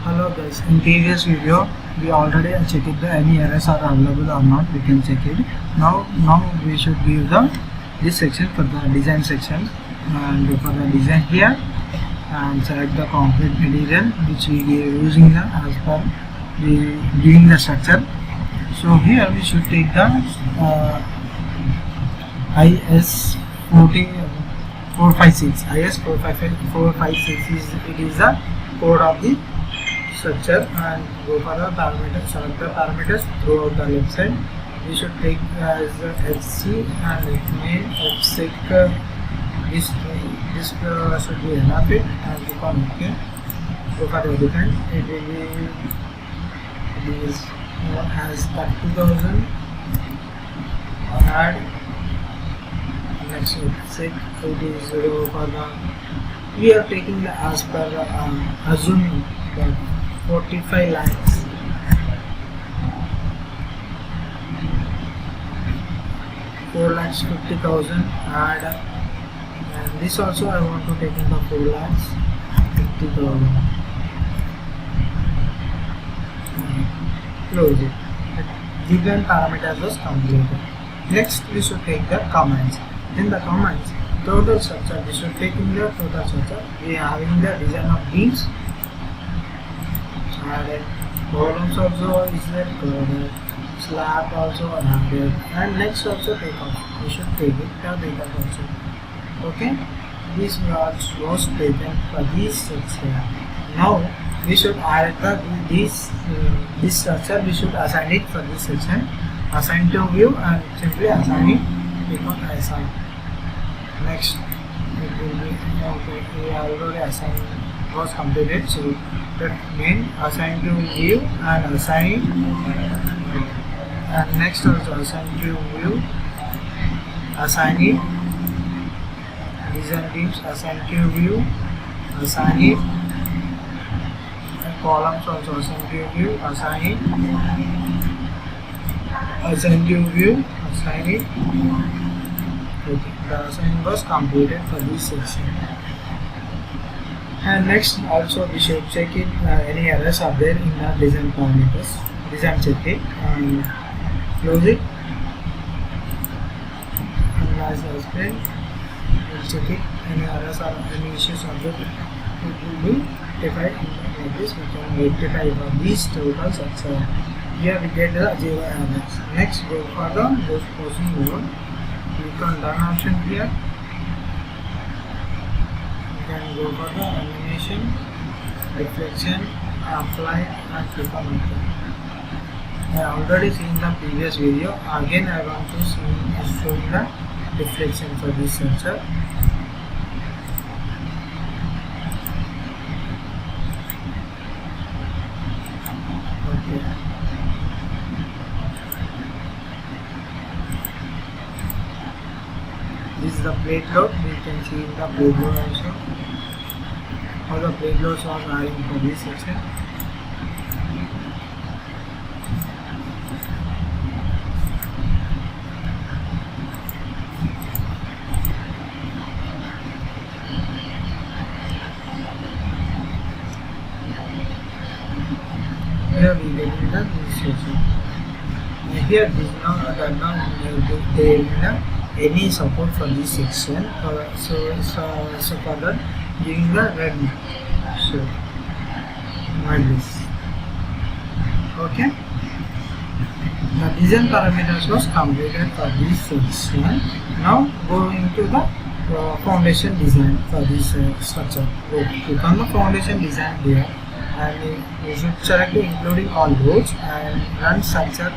Hello guys, in previous video we already checked the any errors are available or not. We can check it. Now we should give this section for the design section, and for the design here, and select the concrete material which we are using as per the giving the structure. So here we should take the IS 456. IS 456 is the code of the structure, and go for the parameters, select the parameters throughout the left side. We should take as FC and main FSEC. This should be enough it, and click on OK. Go for the define. It is has 30,000. Add next FSEC. It is for the we are taking the as per assuming that 45 lines. Lakhs 50,000. Add, and this also I want to take in the 4,50,000. Close it. The given parameters was completed. Next we should take the comments. In the comments, total structure, we should take in the total structure. We are having the design of beams. Added columns also is there, slab also added, and next also take off. We should take it, take off also. Okay, this was taken for this section. Now we should add this structure. We should assign it for this section. Assign to view and simply assign it. Click on assign. Next it will be okay. We already assigned was completed. So that main assign to view and assign, and next also assign to view, assign it, design teams, assign to view, assign it, and columns also assign to view, assign it, assign to view, assign it. Okay, the assign was completed for this section. And next also we should check it any errors are there in the design parameters. Design check it and close it. And as I explained, we'll check it. Any errors or any issues are there, it will be rectified like this. We can rectify for these totals. Here we get the 0 errors. Next go for the post processing mode. Click on done option here. Can go for the animation, reflection, apply, and click on OK. I already seen the previous video. Again I want to show the reflection for this sensor. Okay. This is the plate load. We can see the plate load also. How the plate loads are adding for this section. Here we get in the this section. Here this now there is any support for this section. So for that giving the red. So like this. Okay, the design parameters was completed for this section. Now going to the foundation design for this structure. Click on the foundation design here, and you should select including all loads and run structure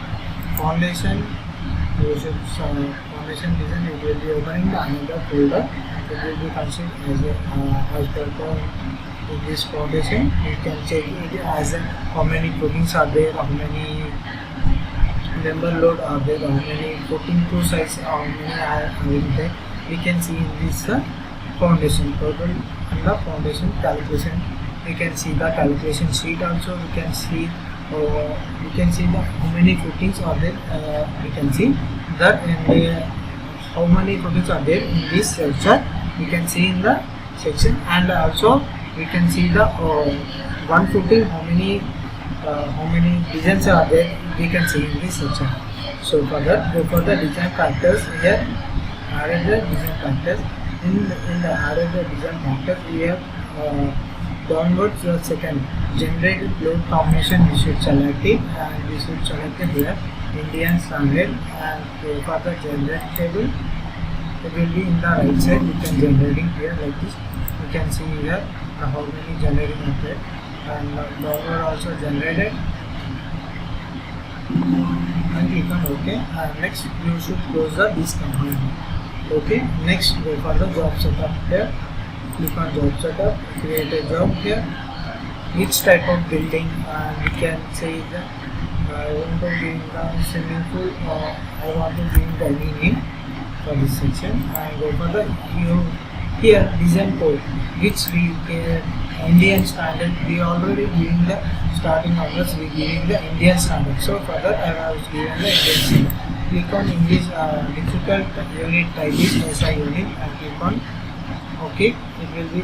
foundation. You should foundation design. It will be opening the another folder. It will be considered as per this foundation. You can check it as how many footings are there, how many member load are there, how many footing to size, how many are there. We can see in this foundation total and the foundation calculation. We can see the calculation sheet also. We can see the how many footings are there. We can see that, and how many footings are there in this section. We can see in the section, and also we can see the one footing, how many designs are there, we can see in this section. So for that, go for the design factors. Here added the design factors. In the added the design factors, we have downwards the second generated load combination. We should select it, and we should select it here Indian standard, and go for the generate table. It will be in the right side. You can generating here like this. You can see here how many generating are there, and downward also generated, and click on OK. And next you should close this component. Okay, next go for the job setup here. Click on job setup, create a job here. Which type of building, and we can say that I want to be in the swimming pool, or I want to be in the name for this section. And go for the here design code, which we Indian standard. We already giving the starting numbers, we giving the Indian standard. So for that I was given the Indian standard. Click on English difficult unit type is SI unit, and click on OK. It will be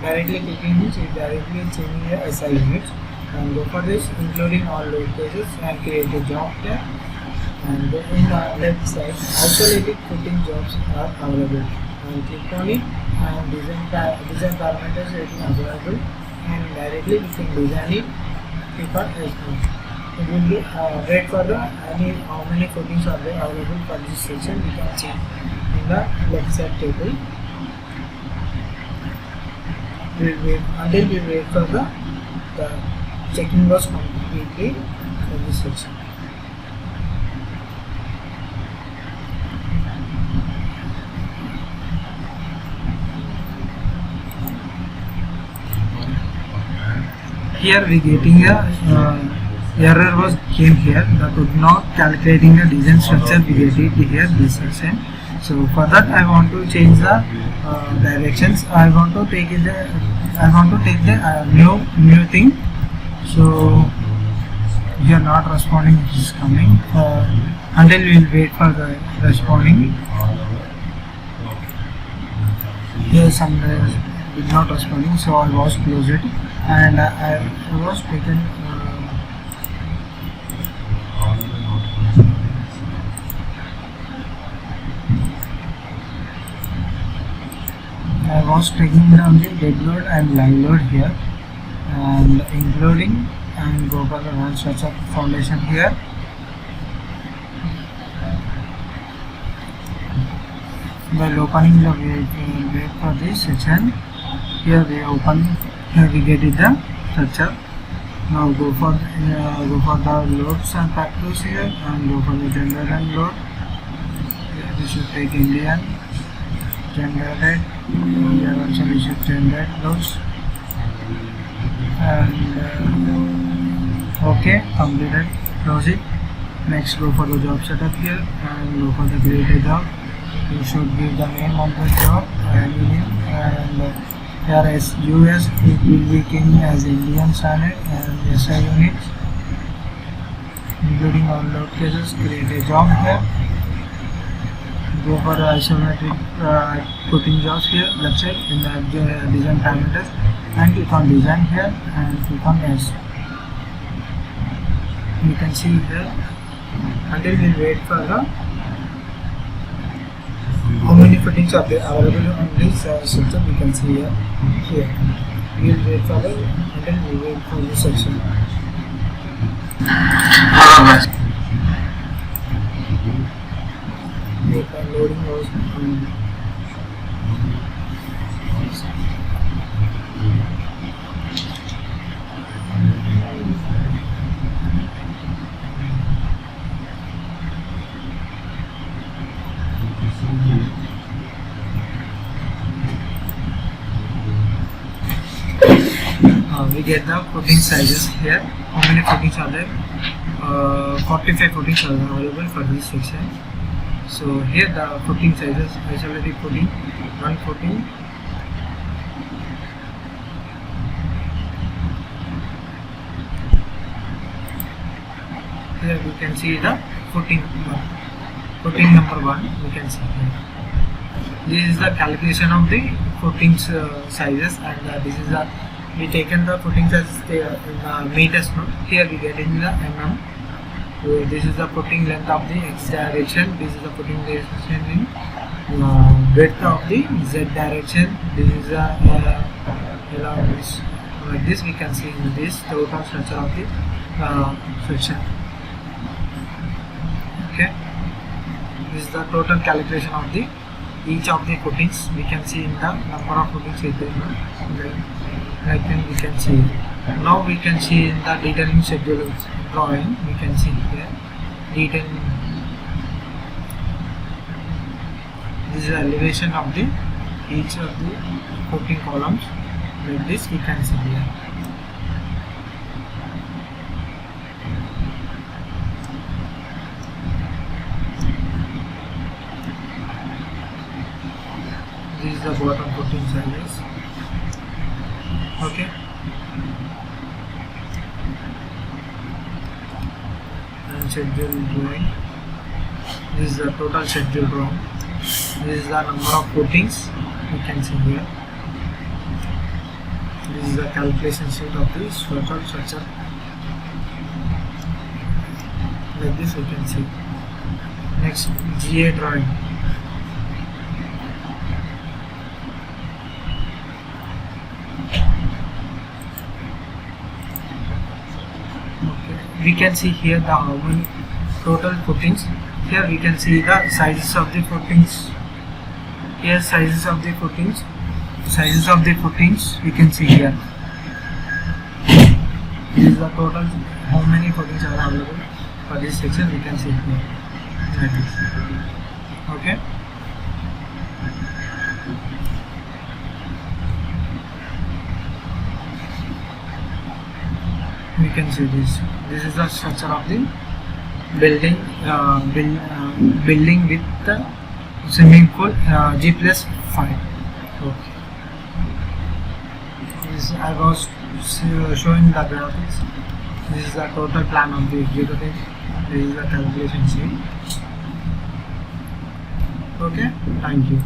directly clicking this, it directly changing the SI units. And go for this, including all load cases, and create a job there. And in the left side, isolated footing jobs are available. And click on it, and design parameters will be available, and directly we can design it. Click on S. It will be wait for the how many footings are there available for this section. We can see in the left side table. We will wait until we wait for the checking was completely for this section. Here we getting a error was came here that could not calculating the design structure. We get it here this section. So for that I want to change the directions. I want to take the new thing. So here not responding is coming until we will wait for the responding. Here some did not responding, so I was closed it, and I was taken. I was taking down the dead load and live load here, and including, and go for the one structure foundation here. While opening the wait for this section, here we open, here we get it the structure. Now go for the loads and factors here, and go for the gender and load. Here we should take Indian generated. Here also we should generate loads, and OK, completed. Close it. Next go for the job setup here, and go for the create a job. You should give the name of the job and here as US it will be came as Indian standard and SI units, including all load cases. Create a job here. Go for the isometric putting jobs here left side in the design parameters, and click on design here and click on S. You can see here until we wait for the how many footings are there available on this system. We can see here. We will wait for the until we wait for this section. Loading was we get the footing sizes here. How many footings are there? 45 footings are available for this section. So here the footing sizes, isolated footing, one footing, here we can see the footing number 1, we can see here. This is the calculation of the footings sizes, and this is the we taken the footings as meters. No? Here we get in the mm. So this is the footing length of the x direction. This is the footing direction in width of the z direction. This is the like this we can see in this total structure of the section. Okay, this is the total calculation of the each of the footings. We can see in the number of footings like we can see. Now we can see in the detailing schedule drawing. We can see here detailing. This is the elevation of the each of the footing columns. Like this we can see here. This is the bottom footing sizes. Okay. And schedule drawing. This is the total schedule drawing. This is the number of footings. You can see here. This is the calculation sheet of this total structure. Like this you can see. Next, GA drawing. We can see here the how many total footings. Here we can see the sizes of the footings. Here sizes of the footings. Sizes of the footings we can see here. This is the total how many footings are available for this section. We can see here like this. Okay. We can see this. This is the structure of the building. Building with the swimming pool G+5. Okay. This I was showing the graphics. This is the total plan of the executive. This is the calculation sheet. Okay. Thank you.